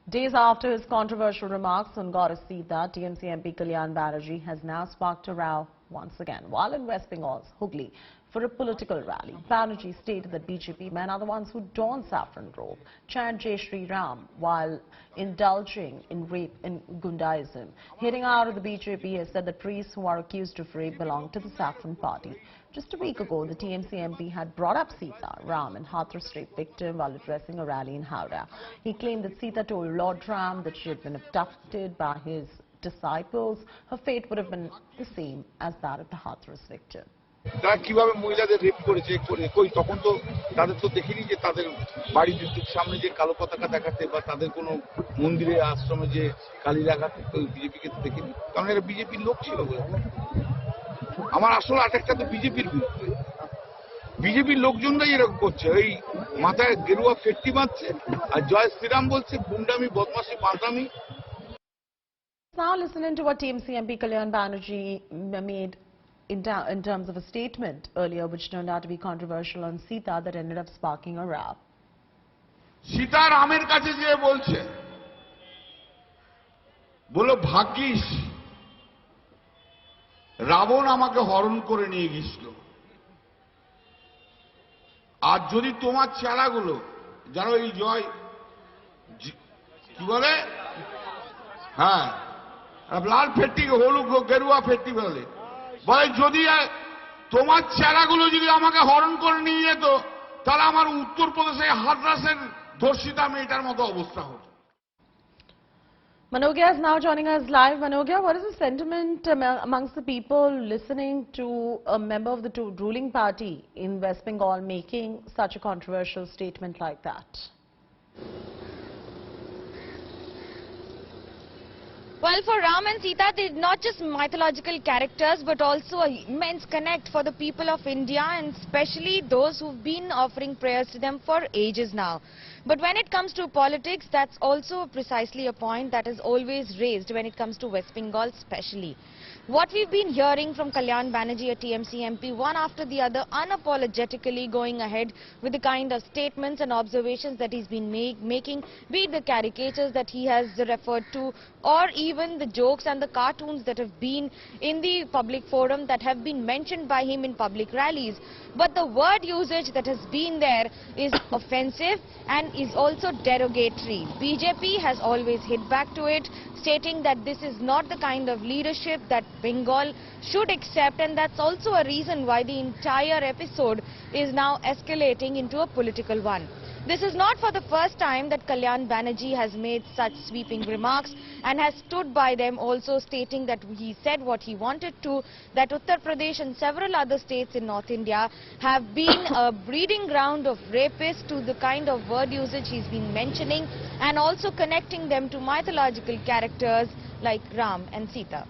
Days after his controversial remarks on Goddess Sita, TMC MP Kalyan Banerjee has now sparked a row once again. While in West Bengal's Hooghly for a political rally, Banerjee stated that BJP men are the ones who don saffron robe, chant Jai Shri Ram while indulging in rape and Gundaism. Hitting out of the BJP, he has said that priests who are accused of rape belong to the saffron party. Just a week ago, the TMC MP had brought up Sita, Ram and Hathras rape victim while addressing a rally in Howrah. He claimed that Sita told Lord Ram that she had been abducted by his disciples. Her fate would have been the same as that of the Hathras victim. তারা কিভাবে মহিলাদের rape করেছে কই তখন তো তাদের তো দেখিনি যে তাদের বাড়ির সামনে যে কালো পতাকা দেখাতে বা তাদের কোনো মন্দিরে আশ্রমে যে কালী লাগাতে তো বিজেপিকে তো দেখিনি, কারণ এরা বিজেপির লোক ছিল বলে। আমার আসলে আটকটা তো বিজেপির বিরুদ্ধে, বিজেপির লোকজনরাই এরকম করছে, ওই মাথায় গেরুয়া ফেট্টি বাঁধছে আর জয় শ্রীরাম বলছে, গুন্ডামি বদমাশি বাঁধামি। Now listening to what TMC MP Kalyan Banerjee made in terms of a statement earlier which turned out to be controversial on Sita that ended up sparking a row. Sita রামের কাছে যে বলছে, বলো ভাগ্যিস রাবণ আমাকে হরণ করে নিয়ে গেছিল, আর যদি তোমার চেলাগুলো যারা এই জয় কি বলে, হ্যাঁ লাল ফেট্টি হলুদ গেরুয়া ফেট্টি বলে, বলে যদি তোমার চেলাগুলো যদি আমাকে হরণ করে নিয়ে যেত তাহলে আমার উত্তরপ্রদেশে হাথরাসের ধর্ষিতা মেয়েটার মতো অবস্থা হতো। Manogia is now joining us live. Manogia, what is the sentiment amongst the people listening to a member of the ruling party in West Bengal making such a controversial statement like that? Well, for Ram and Sita, they're not just mythological characters, but also an immense connect for the people of India, and especially those who've been offering prayers to them for ages now. But when it comes to politics, that's also precisely a point that is always raised when it comes to West Bengal especially. What we've been hearing from Kalyan Banerjee, a TMC MP, one after the other, unapologetically going ahead with the kind of statements and observations that he's been making, be it the caricatures that he has referred to, or even the jokes and the cartoons that have been in the public forum that have been mentioned by him in public rallies. But the word usage that has been there is offensive and is also derogatory. BJP has always hit back to it, stating that this is not the kind of leadership that Bengal should accept, and that's also a reason why the entire episode is now escalating into a political one. This is not for the first time that Kalyan Banerjee has made such sweeping remarks and has stood by them, also stating that he said what he wanted to, that Uttar Pradesh and several other states in North India have been a breeding ground of rapists, to the kind of word usage he's been mentioning, and also connecting them to mythological characters like Ram and Sita.